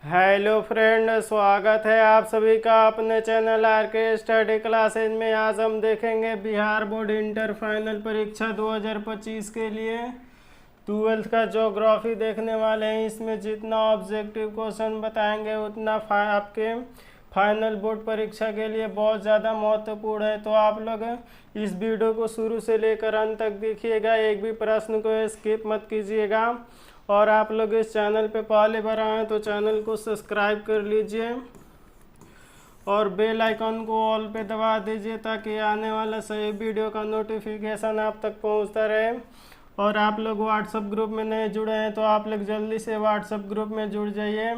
Hello friend, स्वागत है आप सभी का अपने चैनल आरके स्टडी क्लासेज में। आज हम देखेंगे बिहार बोर्ड इंटर फाइनल परीक्षा 2025 के लिए 12th का ज्योग्राफी देखने वाले हैं। इसमें जितना ऑब्जेक्टिव क्वेश्चन बताएंगे उतना आपके फाइनल बोर्ड परीक्षा के लिए बहुत ज़्यादा महत्वपूर्ण है। तो आप लोग इस वीडियो को शुरू से लेकर अंत तक देखिएगा, एक भी प्रश्न को स्किप मत कीजिएगा। और आप लोग इस चैनल पे पहले बार आए तो चैनल को सब्सक्राइब कर लीजिए और बेल आइकन को ऑल पे दबा दीजिए ताकि आने वाला सही वीडियो का नोटिफिकेशन आप तक पहुंचता रहे। और आप लोग व्हाट्सएप ग्रुप में नहीं जुड़े हैं तो आप लोग जल्दी से व्हाट्सएप ग्रुप में जुड़ जाइए।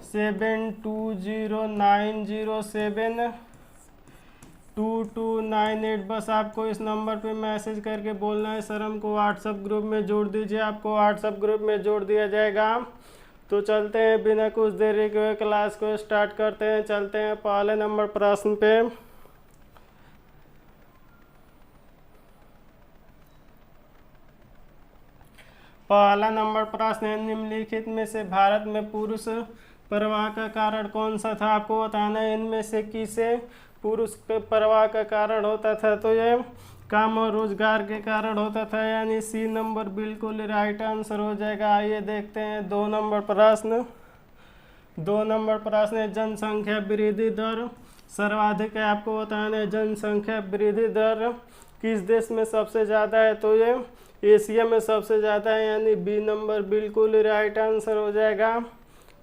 7209072298। बस आपको इस नंबर पे मैसेज करके बोलना है सर हमको व्हाट्सएप ग्रुप में जोड़ दीजिए, आपको व्हाट्सएप ग्रुप में जोड़ दिया जाएगा। तो चलते हैं, बिना कुछ देरी के क्लास को स्टार्ट करते हैं। चलते हैं पहले नंबर प्रश्न पे। पहला नंबर प्रश्न है, निम्नलिखित में से भारत में पुरुष प्रवाह का कारण कौन सा था? आपको बताना है इनमें से किसे पुरुष प्रवाह का कारण होता था। तो ये काम और रोजगार के कारण होता था, यानी सी नंबर बिल्कुल राइट आंसर हो जाएगा। आइए देखते हैं 2 नंबर प्रश्न। 2 नंबर प्रश्न है, जनसंख्या वृद्धि दर सर्वाधिक है। आपको बताना है जनसंख्या वृद्धि दर किस देश में सबसे ज़्यादा है? तो ये एशिया में सबसे ज़्यादा है, यानी बी नंबर बिल्कुल राइट आंसर हो जाएगा।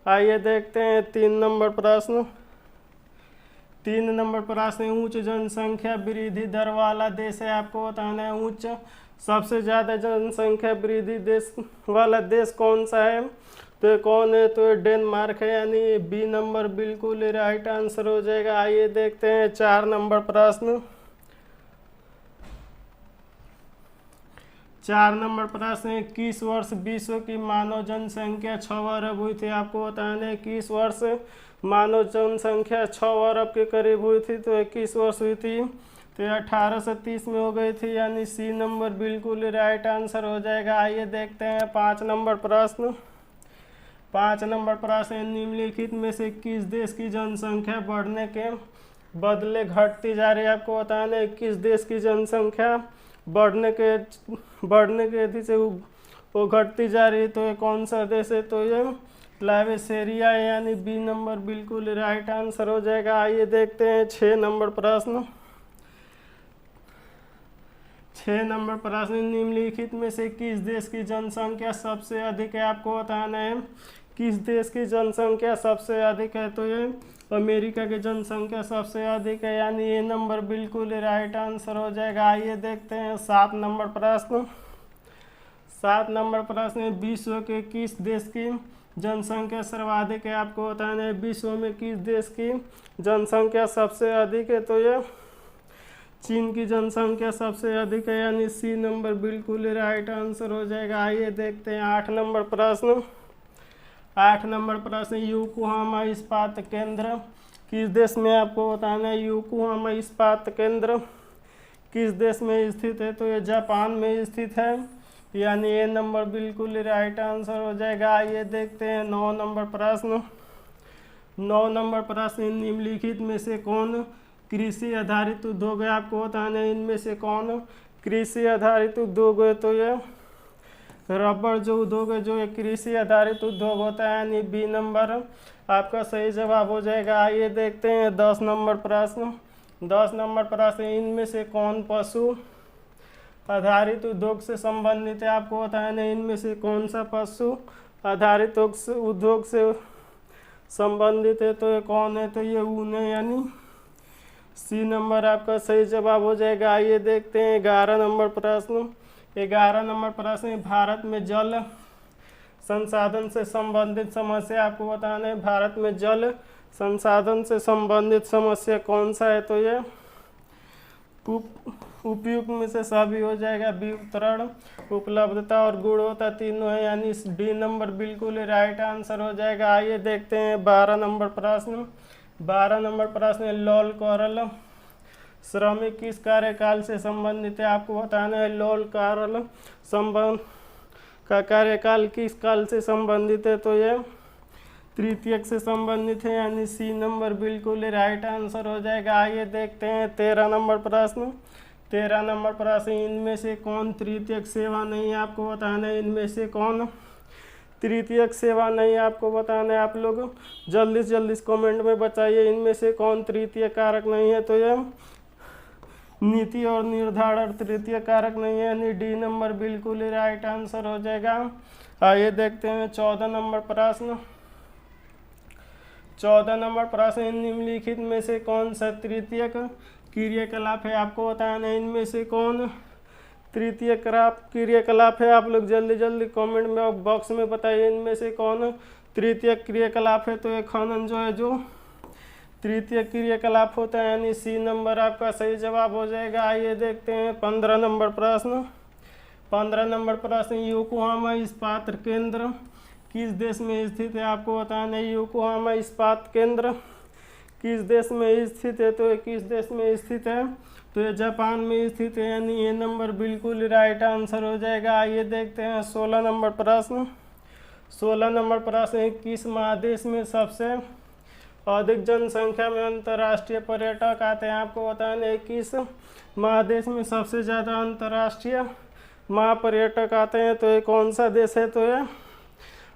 आइए देखते हैं 3 नंबर प्रश्न। 3 नंबर प्रश्न, उच्च जनसंख्या वृद्धि दर वाला देश है। आपको बताना है उच्च सबसे ज़्यादा जनसंख्या वृद्धि देश वाला देश कौन सा है? तो ये कौन है? तो डेनमार्क है, यानी बी नंबर बिल्कुल राइट आंसर हो जाएगा। आइए देखते हैं 4 नंबर प्रश्न। 4 नंबर प्रश्न है, किस वर्ष विश्व की मानव जनसंख्या 6 अरब हुई थी? आपको बताना है किस वर्ष मानव जनसंख्या 6 अरब के करीब हुई थी? तो 21 वर्ष हुई थी, तो 1830 में हो गई थी, यानी सी नंबर बिल्कुल राइट आंसर हो जाएगा। आइए देखते हैं 5 नंबर प्रश्न। 5 नंबर प्रश्न, निम्नलिखित में से किस देश की जनसंख्या बढ़ने के बदले घटती जा रही है? आपको बताना है किस देश की जनसंख्या बढ़ने के अति से वो घटती जा रही है। तो ये कौन सा देश है? तो ये लाइबेरिया है, यानी बी नंबर बिल्कुल राइट आंसर हो जाएगा। आइए देखते हैं 6 नंबर प्रश्न। 6 नंबर प्रश्न, निम्नलिखित में से किस देश की जनसंख्या सबसे अधिक है? आपको बताना है किस देश की जनसंख्या सबसे अधिक है? तो ये अमेरिका की जनसंख्या सबसे अधिक है, यानी ये नंबर बिल्कुल राइट आंसर हो जाएगा। आइए देखते हैं 7 नंबर प्रश्न। 7 नंबर प्रश्न, विश्व के किस देश की जनसंख्या सर्वाधिक है? आपको बताना है विश्व में किस देश की जनसंख्या सबसे अधिक है? तो ये चीन की जनसंख्या सबसे अधिक है, यानी सी नंबर बिल्कुल राइट आंसर हो जाएगा। आइए देखते हैं 8 नंबर प्रश्न। 8 नंबर प्रश्न, योकोहामा इस्पात केंद्र किस देश में? आपको बताना है योकोहामा इस्पात केंद्र किस देश में स्थित है? तो ये जापान में स्थित है, यानी ये नंबर बिल्कुल राइट आंसर हो जाएगा। आइए देखते हैं 9 नंबर प्रश्न। 9 नंबर प्रश्न, निम्नलिखित में से कौन कृषि आधारित उद्योग है? आपको बताना है इनमें से कौन कृषि आधारित उद्योग है? तो ये रबड़ जो उद्योग है, जो एक कृषि आधारित उद्योग होता है, यानी बी नंबर आपका सही जवाब हो जाएगा। आइए देखते हैं 10 नंबर प्रश्न। 10 नंबर प्रश्न, इनमें से कौन पशु आधारित उद्योग से संबंधित है? आपको बताना है इनमें से कौन सा पशु आधारित उद्योग से संबंधित है? तो ये कौन है? तो ये ऊन है, यानी सी नंबर आपका सही जवाब हो जाएगा। आइए देखते हैं 11 नंबर प्रश्न। 11 नंबर प्रश्न, भारत में जल संसाधन से संबंधित समस्या। आपको बताना है भारत में जल संसाधन से संबंधित समस्या कौन सा है? तो ये उपयुक्त में से सभी हो जाएगा। वितरण, उपलब्धता और गुणवत्ता तीनों है, यानी डी नंबर बिल्कुल राइट आंसर हो जाएगा। आइए देखते हैं 12 नंबर प्रश्न। 12 नंबर प्रश्न, लॉल कॉरल श्रमिक किस कार्यकाल से संबंधित है? आपको बताना है लॉल कॉरल संबंध का कार्यकाल किस काल से संबंधित है? तो ये तृतीयक से संबंधित है, यानी सी नंबर बिल्कुल राइट आंसर हो जाएगा। आइए देखते हैं 13 नंबर प्रश्न। 13 नंबर प्रश्न, इनमें से कौन तृतीयक सेवा नहीं है, आपको बताना है। इनमें से कौन तृतीयक सेवा नहीं है, आपको बताना है। आप लोग जल्दी से जल्दी कमेंट में बताइए, इनमें से कौन तृतीय कारक नहीं है। तो यह नीति और निर्धारण तृतीय कारक नहीं है, यानी डी नंबर बिल्कुल ही राइट आंसर हो जाएगा। आइए देखते हैं 14 नंबर प्रश्न। 14 नंबर प्रश्न, निम्नलिखित में से कौन सा तृतीयक क्रियाकलाप है, आपको बताना है। इनमें से कौन तृतीय क्रियाकलाप है, आप लोग जल्दी जल्दी कमेंट में बॉक्स में बताइए, इनमें से कौन तृतीय क्रियाकलाप है। तो ये खनन जो है जो तृतीय क्रियाकलाप होता है, यानी सी नंबर आपका सही जवाब हो जाएगा। आइए देखते हैं 15 नंबर प्रश्न। 15 नंबर प्रश्न, योकोहामा इस्पात केंद्र किस देश में स्थित है, आपको बताना है। योकोहामा इस्पात केंद्र किस देश में स्थित है, तो ये किस देश में स्थित है, तो ये जापान में स्थित है, यानी ये नंबर बिल्कुल राइट आंसर हो जाएगा। आइए देखते हैं 16 नंबर प्रश्न। 16 नंबर प्रश्न, किस महादेश में सबसे अधिक जनसंख्या में अंतर्राष्ट्रीय पर्यटक आते हैं, आपको बताना है। किस महादेश में सबसे ज़्यादा अंतर्राष्ट्रीय महापर्यटक आते हैं, तो ये कौन सा देश है, तो ये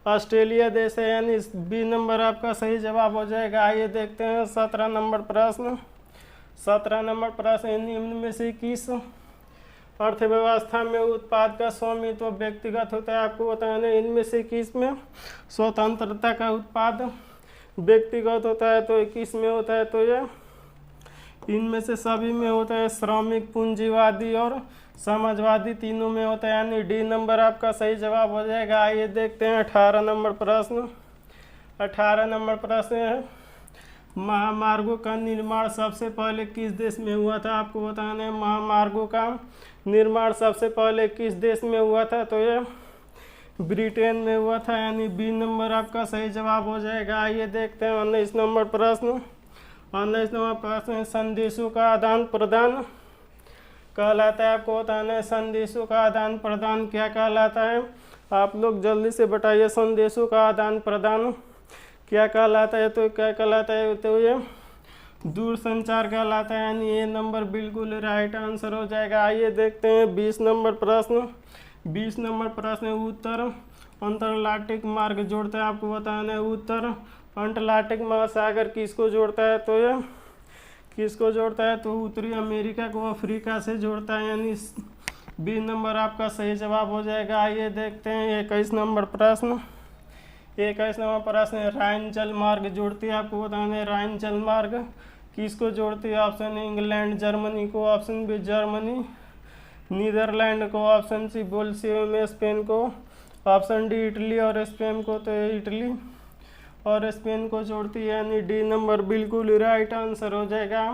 ऑस्ट्रेलिया देश है, यानी बी नंबर आपका सही जवाब हो जाएगा। आइए देखते हैं 17 नंबर प्रश्न। 17 नंबर प्रश्न, निम्न में से किस अर्थव्यवस्था में उत्पाद का स्वामित्व व्यक्तिगत होता है, आपको बताना है। इनमें से किस में स्वतंत्रता का उत्पाद व्यक्तिगत होता है, तो किस में होता है, तो ये इनमें से सभी में होता है। श्रमिक, पूंजीवादी और समाजवादी तीनों में होता है, यानी डी नंबर आपका सही जवाब हो जाएगा। आइए देखते हैं 18 नंबर प्रश्न। 18 नंबर प्रश्न है, महामार्गों का निर्माण सबसे पहले किस देश में हुआ था, आपको बताना है। महामार्गों का निर्माण सबसे पहले किस देश में हुआ था, तो ये ब्रिटेन में हुआ था, यानी बी नंबर आपका सही जवाब हो जाएगा। आइए देखते हैं 19 नंबर प्रश्न। 19 नंबर प्रश्न, संदेशों का आदान प्रदान कहलाता है, आपको बताना है। संदेशों का आदान प्रदान क्या कहलाता है, आप लोग जल्दी से बताइए। संदेशों का आदान प्रदान क्या कहलाता है, तो क्या कहलाता है, तो ये दूरसंचार कहलाता है, यानी ये नंबर बिल्कुल राइट आंसर हो जाएगा। आइए देखते हैं 20 नंबर प्रश्न। 20 नंबर प्रश्न, उत्तर अंटार्कटिक मार्ग जोड़ता है, आपको बताना है। उत्तर अंटार्कटिक महासागर किसको जोड़ता है, तो ये किसको जोड़ता है, तो उत्तरी अमेरिका को अफ्रीका से जोड़ता है, यानी बी नंबर आपका सही जवाब हो जाएगा। आइए देखते हैं 21 नंबर प्रश्न। 21 नंबर प्रश्न, राइन जल मार्ग जोड़ती है, आपको बताना है। राइन जल मार्ग किसको जोड़ती है, ऑप्शन ए इंग्लैंड जर्मनी को, ऑप्शन बी जर्मनी नीदरलैंड को, ऑप्शन सी बेल्जियम स्पेन को, ऑप्शन डी इटली और स्पेन को, तो इटली और स्पेन को जोड़ती है, यानी डी नंबर बिल्कुल राइट आंसर हो जाएगा।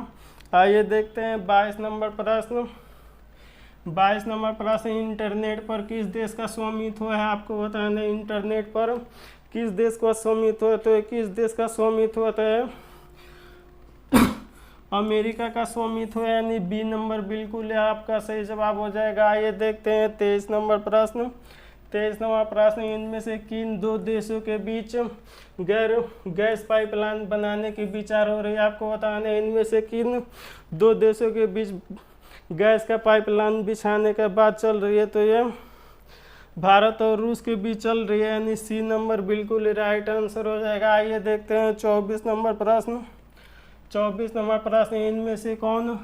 आइए देखते हैं 22 नंबर प्रश्न। 22 नंबर प्रश्न, इंटरनेट पर किस देश का स्वामित्व है, आपको बताना है। इंटरनेट पर किस देश का स्वामित्व है, तो किस देश का स्वामित्व होता है, अमेरिका का स्वामित्व है, यानी बी नंबर बिल्कुल आपका सही जवाब हो जाएगा। आइए देखते हैं 23 नंबर प्रश्न। 23 नंबर प्रश्न, इनमें से किन दो देशों के बीच गैस पाइपलाइन बनाने की विचार हो रही है, आपको बताना है। इनमें से किन दो देशों के बीच गैस का पाइपलाइन बिछाने का बात चल रही है, तो ये भारत और रूस के बीच चल रही है, यानी सी नंबर बिल्कुल राइट आंसर हो जाएगा। आइए देखते हैं 24 नंबर प्रश्न। 24 नंबर प्रश्न, इनमें से कौन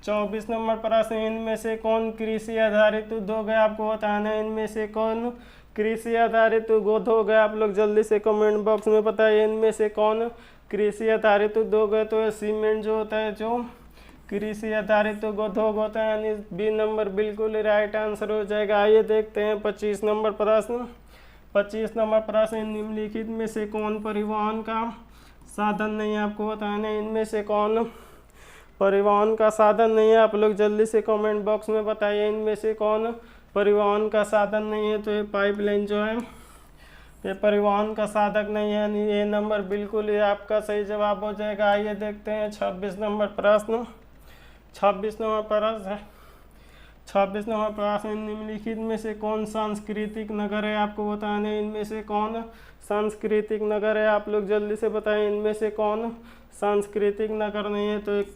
24 नंबर प्रश्न, इनमें से कौन कृषि आधारित उद्योग है, आपको बताना है। इनमें से कौन कृषि आधारित उद्योग है, आप लोग जल्दी से कमेंट बॉक्स में बताइए। इनमें से कौन कृषि आधारित उद्योग है, तो सीमेंट जो होता है जो कृषि आधारित उद्योग होता है, यानी बी नंबर बिल्कुल राइट आंसर हो जाएगा। आइए देखते हैं 25 नंबर प्रश्न। 25 नंबर प्रश्न, निम्नलिखित में से कौन परिवहन का साधन नहीं है, आपको बताना है। इनमें से कौन परिवहन का साधन नहीं है, आप लोग जल्दी से कमेंट बॉक्स में बताइए। इनमें से कौन परिवहन का साधन नहीं है, तो ये पाइपलाइन जो है ये परिवहन का साधक नहीं है, यानी ये नंबर बिल्कुल ये आपका सही जवाब हो जाएगा। आइए देखते हैं 26 नंबर प्रश्न। 26 नंबर प्रश्न है, 26 नंबर प्रश्न, निम्नलिखित में से कौन सांस्कृतिक नगर है, आपको बताना है इनमें से कौन सांस्कृतिक नगर है। आप लोग जल्दी से बताएं इनमें से कौन सांस्कृतिक नगर नहीं है। तो एक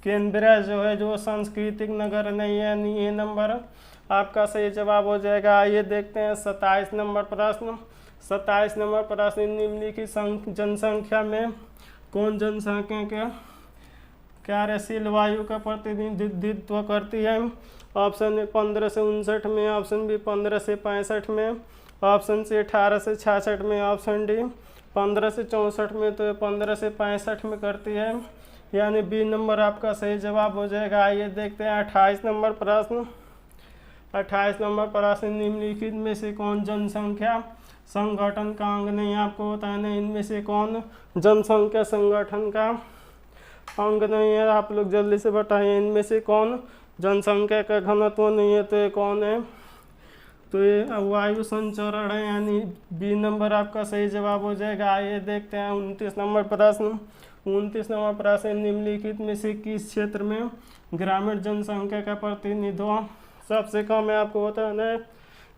कैनबरा जो है जो सांस्कृतिक नगर नहीं है, यानी ये नंबर आपका सही जवाब हो जाएगा। आइए देखते हैं 27 नंबर प्रश्न। 27 नंबर प्रश्न, निम्नलिखित जनसंख्या में कौन जनसंख्या के कार्यशील वायु का प्रतिनिधित्व करती है। ऑप्शन ए 15 से 59 में, ऑप्शन बी 15 से 65 में, ऑप्शन सी 18 से 66 में, ऑप्शन डी 15 से 64 में। तो ये 15 से 65 में करती है, यानी बी नंबर आपका सही जवाब हो जाएगा। आइए देखते हैं 28 नंबर प्रश्न। 28 नंबर प्रश्न, निम्नलिखित में से कौन जनसंख्या संगठन का अंग नहीं है। आपको बताना है इनमें से कौन जनसंख्या संगठन का अंग नहीं है। आप लोग जल्दी से बताइए इनमें से कौन जनसंख्या का घनत्व नहीं है। तो ये कौन है, तो ये वायु संचरण है, यानी बी नंबर आपका सही जवाब हो जाएगा। आइए देखते हैं 29 नंबर प्रश्न। 29 नंबर प्रश्न, निम्नलिखित में से किस क्षेत्र में ग्रामीण जनसंख्या का प्रतिनिधित्व सबसे कम है। आपको बताना है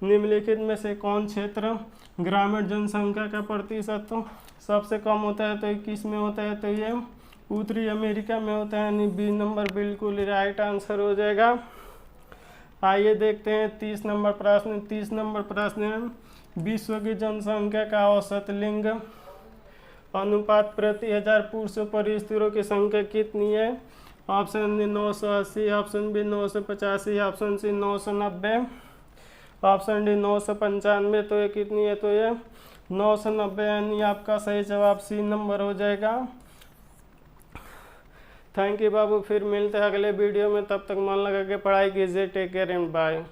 निम्नलिखित में से कौन क्षेत्र ग्रामीण जनसंख्या का प्रतिशत सबसे कम होता है। तो किस में होता है, तो ये उत्तरी अमेरिका में होता है, यानी बी नंबर बिल्कुल राइट आंसर हो जाएगा। आइए देखते हैं 30 नंबर प्रश्न। 30 नंबर प्रश्न है, विश्व की जनसंख्या का औसत लिंग अनुपात प्रति 1000 पुरुषों पर स्त्रियों की संख्या कितनी है। Option A 980, option B 985, option C 990, option D 995। तो ये कितनी है, तो ये 990, यानी आपका सही जवाब सी नंबर हो जाएगा। थैंक यू बाबू, फिर मिलते हैं अगले वीडियो में। तब तक मन लगा के पढ़ाई कीजिए। Take care and bye.